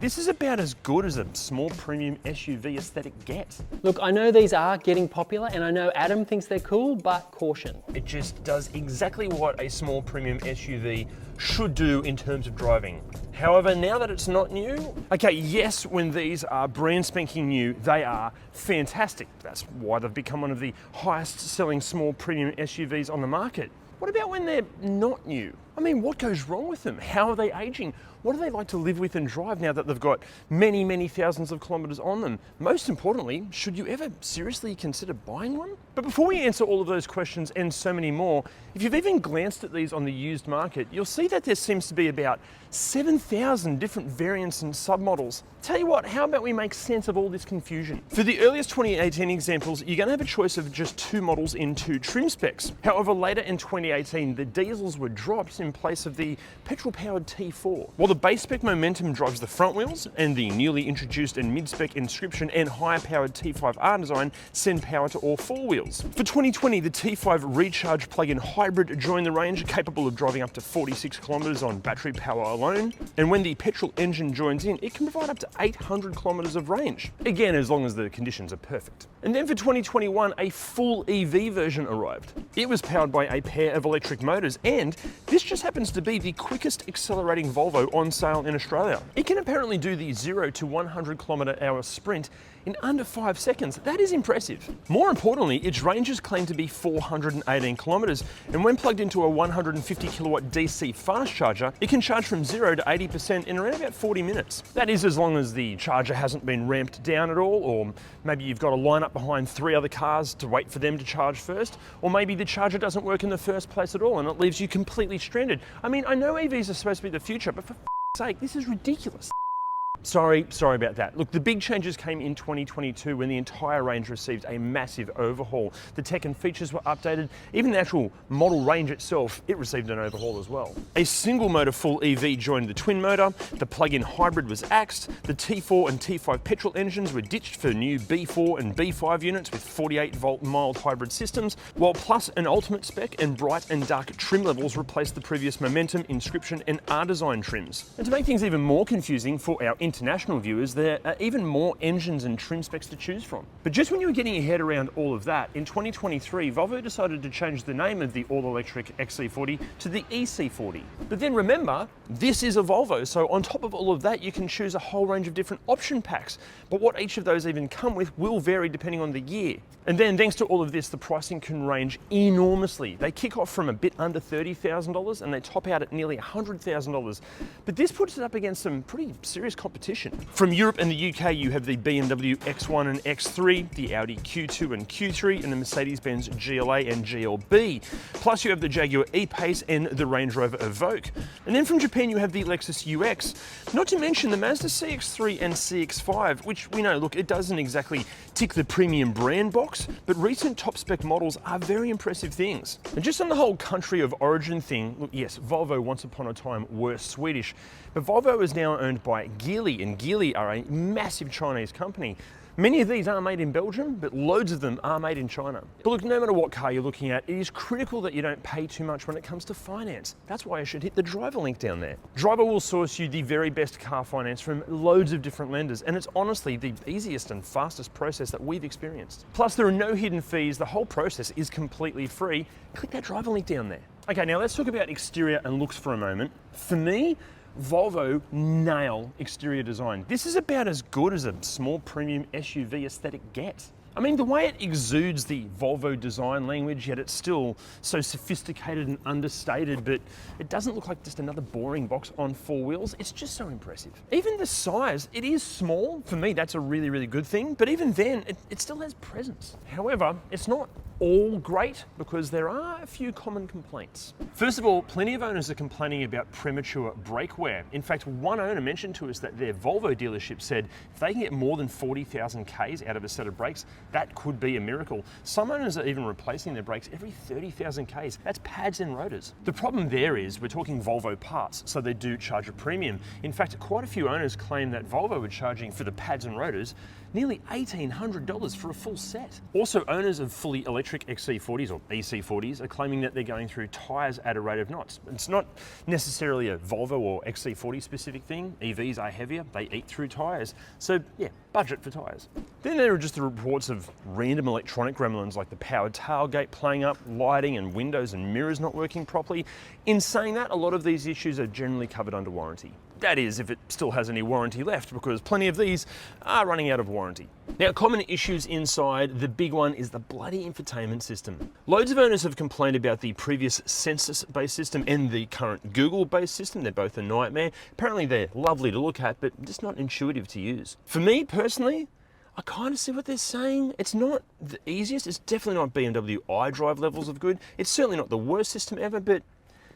This is about as good as a small premium SUV aesthetic gets. Look, I know these are getting popular and I know Adam thinks they're cool, but caution. It just does exactly what a small premium SUV should do in terms of driving. However, now that it's not new, okay, yes, when these are brand spanking new, they are fantastic. That's why they've become one of the highest selling small premium SUVs on the market. What about when they're not new? I mean, what goes wrong with them? How are they aging? What do they like to live with and drive now that they've got many, many thousands of kilometers on them? Most importantly, should you ever seriously consider buying one? But before we answer all of those questions and so many more, if you've even glanced at these on the used market, you'll see that there seems to be about 7,000 different variants and submodels. Tell you what, how about we make sense of all this confusion? For the earliest 2018 examples, you're gonna have a choice of just 2 models in 2 trim specs. However, later in 2018, the diesels were dropped in place of the petrol-powered T4. While the base spec Momentum drives the front wheels, and the newly introduced and mid-spec Inscription and higher-powered T5R design send power to all 4 wheels. For 2020, the T5 Recharge plug-in hybrid joined the range, capable of driving up to 46 kilometers on battery power alone. And when the petrol engine joins in, it can provide up to 800 kilometers of range. Again, as long as the conditions are perfect. And then for 2021, a full EV version arrived. It was powered by a pair of electric motors, and this just happens to be the quickest accelerating Volvo on sale in Australia. It can apparently do the 0 to 100 km/h sprint in under 5 seconds. That is impressive. More importantly, its range is claimed to be 418 kilometers, and when plugged into a 150 kilowatt DC fast charger, it can charge from 0 to 80% in around about 40 minutes. That is as long as the charger hasn't been ramped down at all, or maybe you've got to line up behind 3 other cars to wait for them to charge first, or maybe the charger doesn't work in the first place at all and it leaves you completely stranded. I mean, I know EVs are supposed to be the future, but for sake, this is ridiculous. Sorry about that. Look, the big changes came in 2022 when the entire range received a massive overhaul. The tech and features were updated. Even the actual model range itself, it received an overhaul as well. A single motor full EV joined the twin motor, the plug-in hybrid was axed, the T4 and T5 petrol engines were ditched for new B4 and B5 units with 48 volt mild hybrid systems, while Plus and Ultimate spec and bright and dark trim levels replaced the previous Momentum, Inscription and R-Design trims. And to make things even more confusing for our international viewers, there are even more engines and trim specs to choose from. But just when you were getting your head around all of that, in 2023, Volvo decided to change the name of the all-electric XC40 to the EC40. But then remember, this is a Volvo, so on top of all of that, you can choose a whole range of different option packs. But what each of those even come with will vary depending on the year. And then, thanks to all of this, the pricing can range enormously. They kick off from a bit under $30,000 and they top out at nearly $100,000. But this puts it up against some pretty serious competition. From Europe and the UK, you have the BMW X1 and X3, the Audi Q2 and Q3, and the Mercedes-Benz GLA and GLB. Plus you have the Jaguar E-Pace and the Range Rover Evoque. And then from Japan, you have the Lexus UX, not to mention the Mazda CX-3 and CX-5, which we know, look, it doesn't exactly tick the premium brand box, but recent top spec models are very impressive things. And just on the whole country of origin thing, look, yes, Volvo once upon a time were Swedish, but Volvo is now owned by Geely, and Geely are a massive Chinese company. Many of these are made in Belgium, but loads of them are made in China. But look, no matter what car you're looking at, it is critical that you don't pay too much when it comes to finance. That's why you should hit the Driver link down there. Driver will source you the very best car finance from loads of different lenders, and it's honestly the easiest and fastest process that we've experienced. Plus, there are no hidden fees. The whole process is completely free. Click that Driver link down there. Okay, now let's talk about exterior and looks for a moment. For me, Volvo nail exterior design. This is about as good as a small premium SUV aesthetic gets. I mean, the way it exudes the Volvo design language, yet it's still so sophisticated and understated, but it doesn't look like just another boring box on 4 wheels. It's just so impressive. Even the size, it is small. For me, that's a really, really good thing, but even then, it still has presence. However, it's not all great because there are a few common complaints. First of all, plenty of owners are complaining about premature brake wear. In fact, one owner mentioned to us that their Volvo dealership said if they can get more than 40,000 Ks out of a set of brakes, that could be a miracle. Some owners are even replacing their brakes every 30,000 Ks. That's pads and rotors. The problem there is we're talking Volvo parts, so they do charge a premium. In fact, quite a few owners claim that Volvo were charging for the pads and rotors nearly $1,800 for a full set. Also, owners of fully electric electric XC40s or EC40s are claiming that they're going through tyres at a rate of knots. It's not necessarily a Volvo or XC40 specific thing. EVs are heavier, they eat through tyres. So yeah, budget for tyres. Then there are just the reports of random electronic gremlins like the powered tailgate playing up, lighting and windows and mirrors not working properly. In saying that, a lot of these issues are generally covered under warranty. That is, if it still has any warranty left, because plenty of these are running out of warranty. Now, common issues inside, the big one is the bloody infotainment system. Loads of owners have complained about the previous Census-based system and the current Google-based system. They're both a nightmare. Apparently they're lovely to look at, but just not intuitive to use. For me, personally, I kind of see what they're saying. It's not the easiest. It's definitely not BMW iDrive levels of good. It's certainly not the worst system ever, but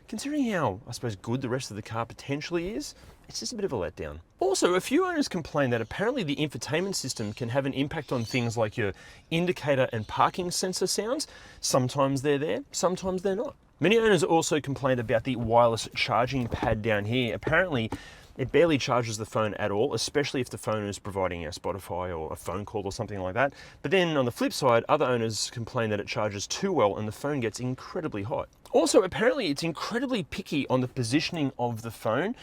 considering how, I suppose, good the rest of the car potentially is, it's just a bit of a letdown. Also, a few owners complain that apparently the infotainment system can have an impact on things like your indicator and parking sensor sounds. Sometimes they're there, sometimes they're not. Many owners also complained about the wireless charging pad down here. Apparently, it barely charges the phone at all, especially if the phone is providing a Spotify or a phone call or something like that. But then on the flip side, other owners complain that it charges too well and the phone gets incredibly hot. Also, apparently it's incredibly picky on the positioning of the phone.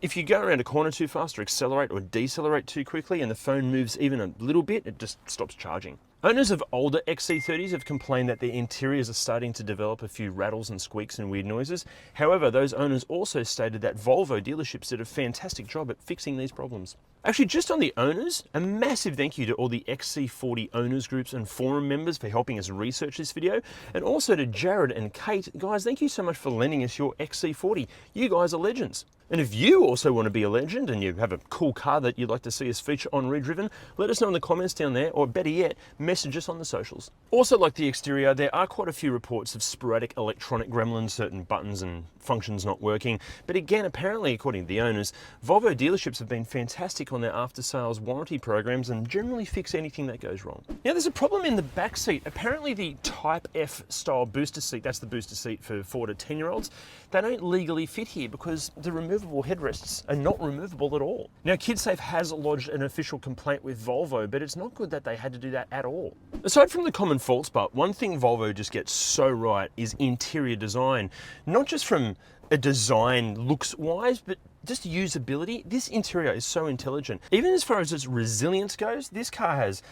If you go around a corner too fast or accelerate or decelerate too quickly and the phone moves even a little bit, it just stops charging. Owners of older XC30s have complained that their interiors are starting to develop a few rattles and squeaks and weird noises. However, those owners also stated that Volvo dealerships did a fantastic job at fixing these problems. Actually, just on the owners, a massive thank you to all the XC40 owners groups and forum members for helping us research this video, and also to Jared and Kate. Guys, thank you so much for lending us your XC40. You guys are legends. And if you also want to be a legend and you have a cool car that you'd like to see us feature on ReDriven, let us know in the comments down there, or better yet, message us on the socials. Also, like the exterior, there are quite a few reports of sporadic electronic gremlins, certain buttons and functions not working. But again, apparently, according to the owners, Volvo dealerships have been fantastic on their after-sales warranty programs and generally fix anything that goes wrong. Now, there's a problem in the back seat. Apparently, the Type F style booster seat, that's the booster seat for 4 to 10-year-olds, they don't legally fit here because the removable headrests are not removable at all. Now, KidSafe has lodged an official complaint with Volvo, but it's not good that they had to do that at all. Aside from the common faults, but one thing Volvo just gets so right is interior design. Not just from a design looks wise, but just usability. This interior is so intelligent. Even as far as its resilience goes, this car has,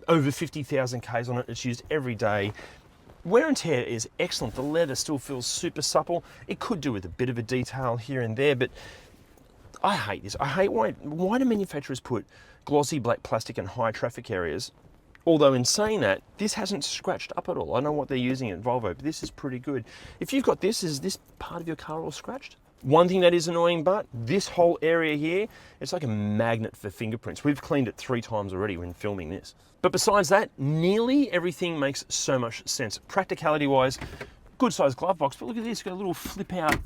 over 50,000 Ks on it. It's used every day. Wear and tear is excellent. The leather still feels super supple. It could do with a bit of a detail here and there, but I hate this. I hate why do manufacturers put glossy black plastic in high traffic areas? Although in saying that, this hasn't scratched up at all. I know what they're using at Volvo, but this is pretty good. If you've got this, is this part of your car all scratched? One thing that is annoying, but this whole area here, it's like a magnet for fingerprints. We've cleaned it 3 times already when filming this. But besides that, nearly everything makes so much sense. Practicality wise, good sized glove box, but look at this, got a little flip out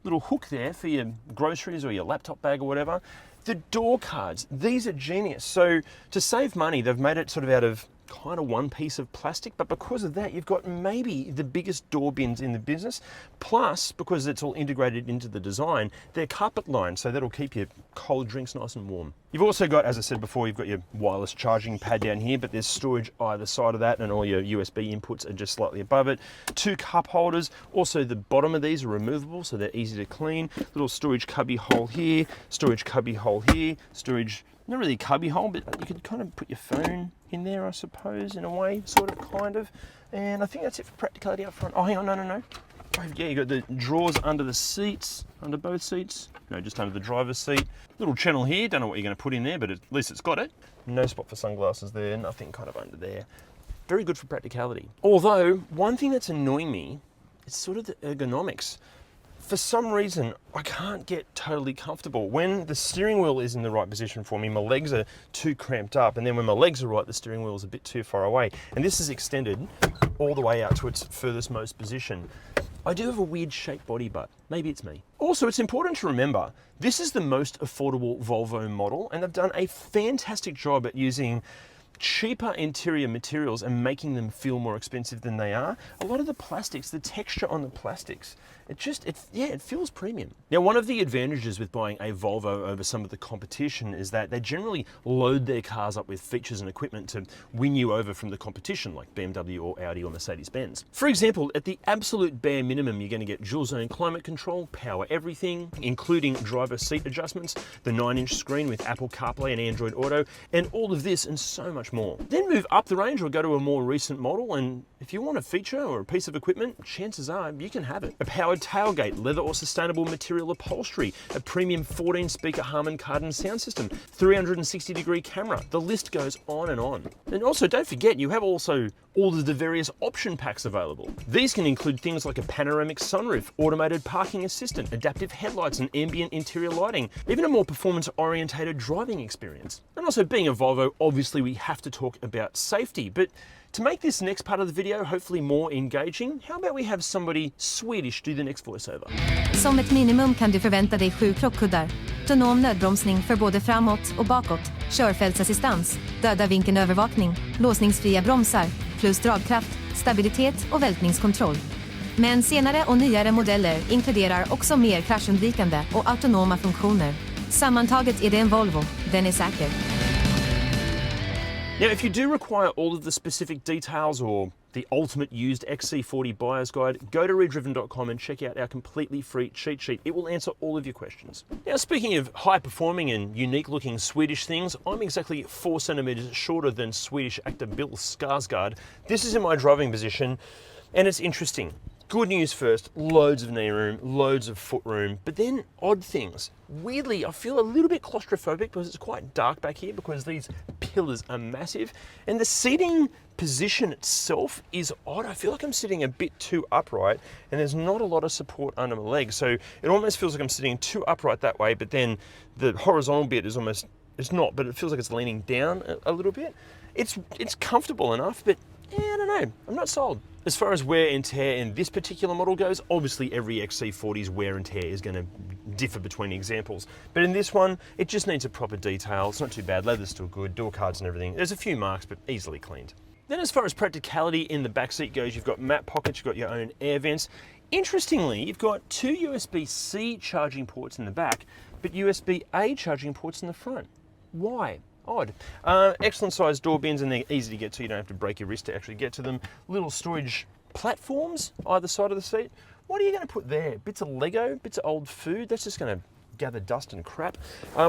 little hook there for your groceries or your laptop bag or whatever. The door cards, these are genius. So to save money, they've made it sort of out of kind of one piece of plastic, but because of that, you've got maybe the biggest door bins in the business. Plus, because it's all integrated into the design, they're carpet lined, so that'll keep your cold drinks nice and warm. You've also got, as I said before, you've got your wireless charging pad down here, but there's storage either side of that, and all your USB inputs are just slightly above it. 2 cup holders. Also, the bottom of these are removable, so they're easy to clean. Little storage cubby hole here, storage cubby hole here, storage, not really a cubby hole, but you could kind of put your phone in there, I suppose, in a way, sort of, kind of. And I think that's it for practicality up front. Oh, hang on, no. Oh, yeah, you got the drawers under the seats, under both seats. No, just under the driver's seat. Little channel here, don't know what you're going to put in there, but at least it's got it. No spot for sunglasses there, nothing kind of under there. Very good for practicality. Although, one thing that's annoying me is sort of the ergonomics. For some reason, I can't get totally comfortable. When the steering wheel is in the right position for me, my legs are too cramped up, and then when my legs are right, the steering wheel is a bit too far away. And this is extended all the way out to its furthest most position. I do have a weird shaped body, but maybe it's me. Also, it's important to remember, this is the most affordable Volvo model, and they've done a fantastic job at using cheaper interior materials and making them feel more expensive than they are. A lot of the plastics, the texture on the plastics it feels premium. Now, one of the advantages with buying a Volvo over some of the competition is that they generally load their cars up with features and equipment to win you over from the competition, like BMW or Audi or Mercedes-Benz. For example, at the absolute bare minimum, you're going to get dual zone climate control, power everything, including driver seat adjustments, the 9-inch screen with Apple CarPlay and Android Auto, and all of this and so much more. Then move up the range or go to a more recent model, and if you want a feature or a piece of equipment, chances are you can have it. A powered tailgate, leather or sustainable material upholstery, a premium 14-speaker Harman Kardon sound system, 360-degree camera. The list goes on and on. And also, don't forget, you have also all of the various option packs available. These can include things like a panoramic sunroof, automated parking assistant, adaptive headlights and ambient interior lighting, even a more performance-orientated driving experience. And also, being a Volvo, obviously we have to talk about safety, but to make this next part of the video hopefully more engaging, how about we have somebody Swedish do the next voiceover? Som ett minimum kan du förvänta dig 7 krockkuddar, autonom nödbromsning för både framåt och bakåt, körfältsassistans, döda vinkelövervakning, låsningsfria bromsar, plus dragkraft, stabilitet och vältningskontroll. Men senare och nyare modeller inkluderar också mer kraschundvikande och autonoma funktioner. Sammantaget är det en Volvo, den är säker. Now, if you do require all of the specific details or the ultimate used XC40 buyer's guide, go to ReDriven.com and check out our completely free cheat sheet. It will answer all of your questions. Now, speaking of high performing and unique looking Swedish things, I'm exactly 4 centimeters shorter than Swedish actor Bill Skarsgård. This is in my driving position, and it's interesting. Good news first, loads of knee room, loads of foot room, but then odd things. Weirdly, I feel a little bit claustrophobic because it's quite dark back here because these pillars are massive, and the seating position itself is odd. I feel like I'm sitting a bit too upright and there's not a lot of support under my legs, so it almost feels like I'm sitting too upright that way, but then the horizontal bit is almost, it's not, but it feels like it's leaning down a little bit. It's comfortable enough, but I don't know, I'm not sold. As far as wear and tear in this particular model goes, obviously every XC40's wear and tear is going to differ between examples. But in this one, it just needs a proper detail. It's not too bad, leather's still good, door cards and everything. There's a few marks, but easily cleaned. Then as far as practicality in the back seat goes, you've got map pockets, you've got your own air vents. Interestingly, you've got 2 USB-C charging ports in the back, but USB-A charging ports in the front. Why? Odd. Excellent sized door bins, and they're easy to get to. You don't have to break your wrist to actually get to them. Little storage platforms either side of the seat. What are you going to put there? Bits of Lego, bits of old food? That's just going to gather dust and crap.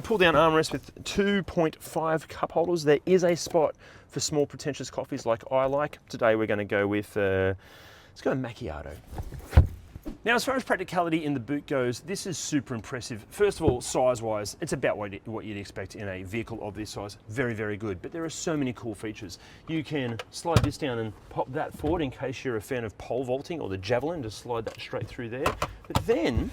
Pull down armrest with 2.5 cup holders. There is a spot for small pretentious coffees like I like. Today we're going to go with, let's go macchiato. Now, as far as practicality in the boot goes, this is super impressive. First of all, size-wise, it's about what you'd expect in a vehicle of this size. Very, very good. But there are so many cool features. You can slide this down and pop that forward in case you're a fan of pole vaulting or the javelin, just slide that straight through there. But then,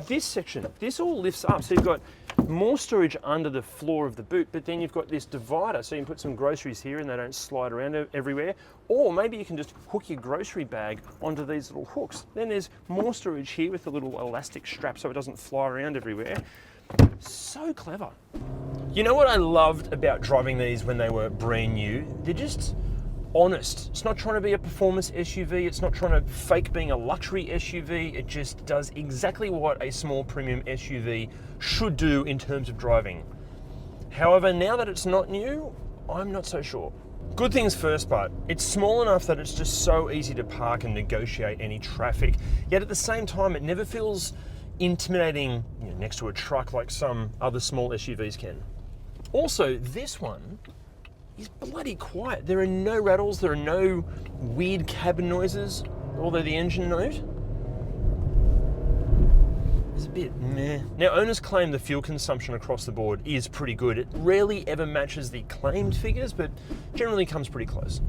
this section, this all lifts up. So you've got more storage under the floor of the boot, but then you've got this divider, so you can put some groceries here and they don't slide around everywhere. Or maybe you can just hook your grocery bag onto these little hooks. Then there's more storage here with a little elastic strap so it doesn't fly around everywhere. So clever. You know what I loved about driving these when they were brand new? They're just honest. It's not trying to be a performance SUV. It's not trying to fake being a luxury SUV. It just does exactly what a small premium SUV should do in terms of driving. However, now that it's not new, I'm not so sure. Good things first, but it's small enough that it's just so easy to park and negotiate any traffic. Yet at the same time, it never feels intimidating, next to a truck like some other small SUVs can. Also, this one is bloody quiet. There are no rattles, there are no weird cabin noises, although the engine note is a bit meh. Now, owners claim the fuel consumption across the board is pretty good. It rarely ever matches the claimed figures, but generally comes pretty close.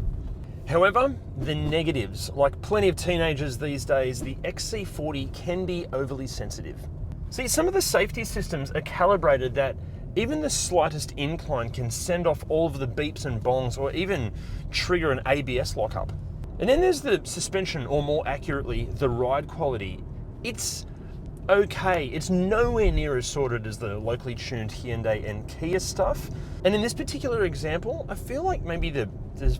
However, the negatives, like plenty of teenagers these days, the XC40 can be overly sensitive. See, some of the safety systems are calibrated that even the slightest incline can send off all of the beeps and bongs or even trigger an ABS lockup. And then there's the suspension, or more accurately, the ride quality. It's okay. It's nowhere near as sorted as the locally tuned Hyundai and Kia stuff. And in this particular example, I feel like maybe the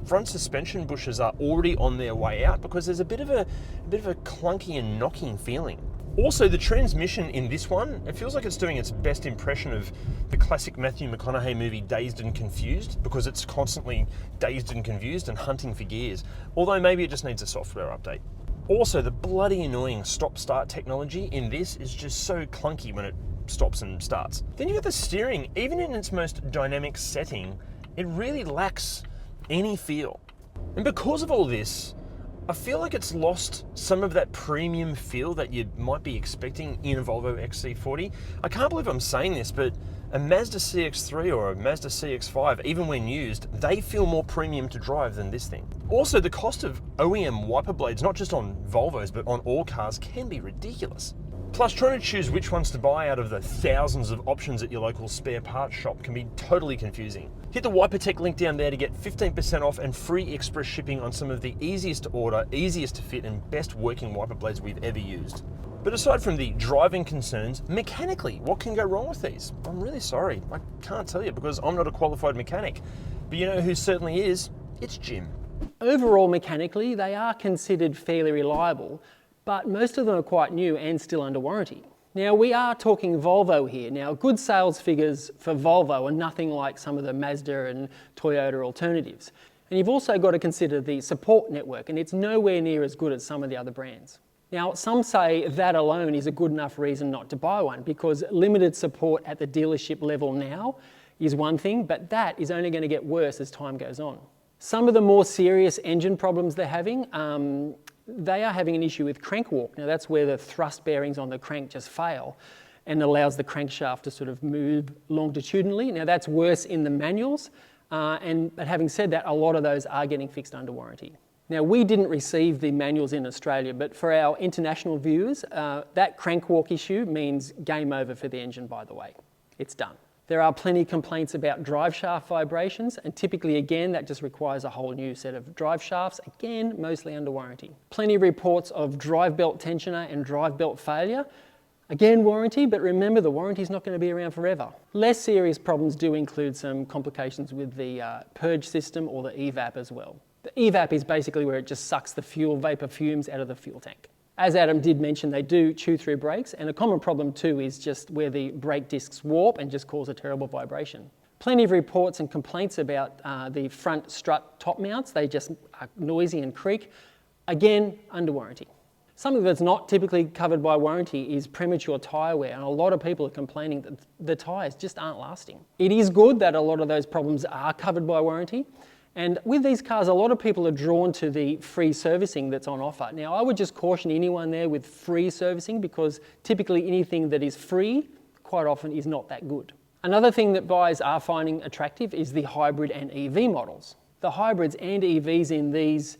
front suspension bushes are already on their way out because there's a bit of a clunky and knocking feeling. Also, the transmission in this one, it feels like it's doing its best impression of the classic Matthew McConaughey movie Dazed and Confused, because it's constantly dazed and confused and hunting for gears, although maybe it just needs a software update. Also, the bloody annoying stop-start technology in this is just so clunky when it stops and starts. Then you got the steering. Even in its most dynamic setting, it really lacks any feel. And because of all this, I feel like it's lost some of that premium feel that you might be expecting in a Volvo XC40. I can't believe I'm saying this, but a Mazda CX-3 or a Mazda CX-5, even when used, they feel more premium to drive than this thing. Also, the cost of OEM wiper blades, not just on Volvos, but on all cars, can be ridiculous. Plus, trying to choose which ones to buy out of the thousands of options at your local spare parts shop can be totally confusing. Hit the WiperTech link down there to get 15% off and free express shipping on some of the easiest to order, easiest to fit, and best working wiper blades we've ever used. But aside from the driving concerns, mechanically, what can go wrong with these? I'm really sorry, I can't tell you because I'm not a qualified mechanic. But you know who certainly is? It's Jim. Overall, mechanically, they are considered fairly reliable, but most of them are quite new and still under warranty. Now, we are talking Volvo here. Now, good sales figures for Volvo are nothing like some of the Mazda and Toyota alternatives. And you've also got to consider the support network, and it's nowhere near as good as some of the other brands. Now, some say that alone is a good enough reason not to buy one, because limited support at the dealership level now is one thing, but that is only going to get worse as time goes on. Some of the more serious engine problems they're having, they are having an issue with crank walk. Now, that's where the thrust bearings on the crank just fail and allows the crankshaft to sort of move longitudinally. Now, that's worse in the manuals, but having said that, a lot of those are getting fixed under warranty. Now, we didn't receive the manuals in Australia, but for our international viewers, that crank walk issue means game over for the engine, by the way. It's done. There are plenty of complaints about drive shaft vibrations, and typically, again, that just requires a whole new set of drive shafts, again, mostly under warranty. Plenty of reports of drive belt tensioner and drive belt failure. Again, warranty, but remember, the warranty's not going to be around forever. Less serious problems do include some complications with the purge system or the evap as well. The evap is basically where it just sucks the fuel vapor fumes out of the fuel tank. As Adam did mention, they do chew through brakes, and a common problem too is just where the brake discs warp and just cause a terrible vibration. Plenty of reports and complaints about the front strut top mounts. They just are noisy and creak. Again, under warranty. Something that's not typically covered by warranty is premature tyre wear, and a lot of people are complaining that the tyres just aren't lasting. It is good that a lot of those problems are covered by warranty. And with these cars, a lot of people are drawn to the free servicing that's on offer. Now, I would just caution anyone there with free servicing, because typically anything that is free quite often is not that good. Another thing that buyers are finding attractive is the hybrid and EV models. The hybrids and EVs in these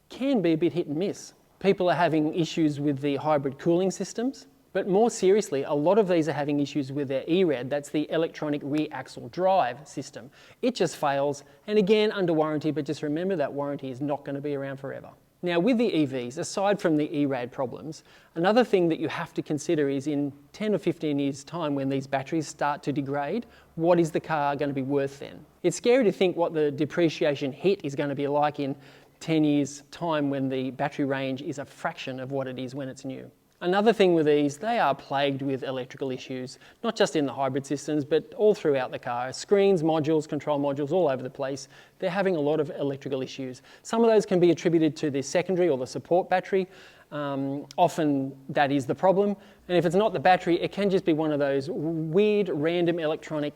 can be a bit hit and miss. People are having issues with the hybrid cooling systems. But more seriously, a lot of these are having issues with their ERAD, that's the electronic rear axle drive system. It just fails, and again, under warranty, but just remember that warranty is not going to be around forever. Now, with the EVs, aside from the ERAD problems, another thing that you have to consider is in 10 or 15 years' time, when these batteries start to degrade, what is the car going to be worth then? It's scary to think what the depreciation hit is going to be like in 10 years' time when the battery range is a fraction of what it is when it's new. Another thing with these, they are plagued with electrical issues, not just in the hybrid systems, but all throughout the car. Screens, modules, control modules, all over the place. They're having a lot of electrical issues. Some of those can be attributed to the secondary or the support battery. Often that is the problem. And if it's not the battery, it can just be one of those weird, random electronic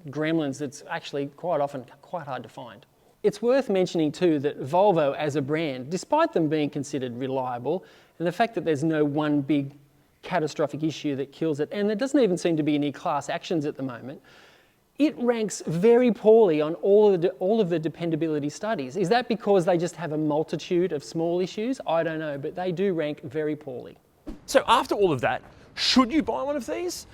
gremlins that's actually quite often quite hard to find. It's worth mentioning too that Volvo as a brand, despite them being considered reliable, and the fact that there's no one big catastrophic issue that kills it, and there doesn't even seem to be any class actions at the moment, it ranks very poorly on all of the dependability studies. Is that because they just have a multitude of small issues? I don't know, but they do rank very poorly. So after all of that, should you buy one of these?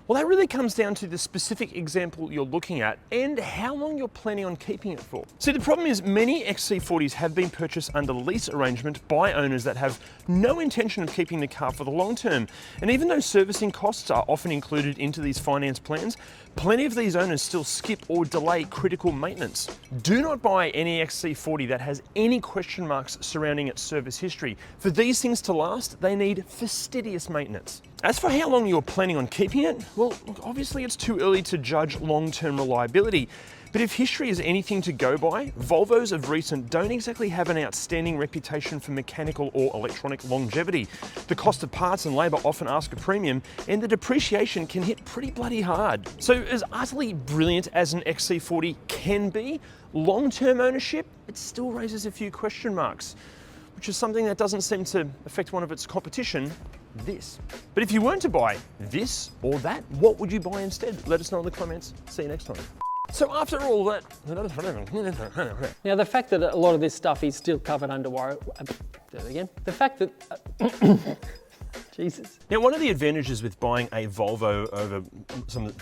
Well, that really comes down to the specific example you're looking at and how long you're planning on keeping it for. See, the problem is many XC40s have been purchased under lease arrangement by owners that have no intention of keeping the car for the long term. And even though servicing costs are often included into these finance plans, plenty of these owners still skip or delay critical maintenance. Do not buy any XC40 that has any question marks surrounding its service history. For these things to last, they need fastidious maintenance. As for how long you're planning on keeping it, well, look, obviously it's too early to judge long-term reliability. But if history is anything to go by, Volvos of recent don't exactly have an outstanding reputation for mechanical or electronic longevity. The cost of parts and labour often ask a premium, and the depreciation can hit pretty bloody hard. So as utterly brilliant as an XC40 can be, long-term ownership, it still raises a few question marks, which is something that doesn't seem to affect one of its competition, this. But if you weren't to buy this or that, what would you buy instead? Let us know in the comments. See you next time. So after all that, Now the fact that a lot of this stuff is still covered under warranty, the fact that, Jesus. Now one of the advantages with buying a Volvo over some,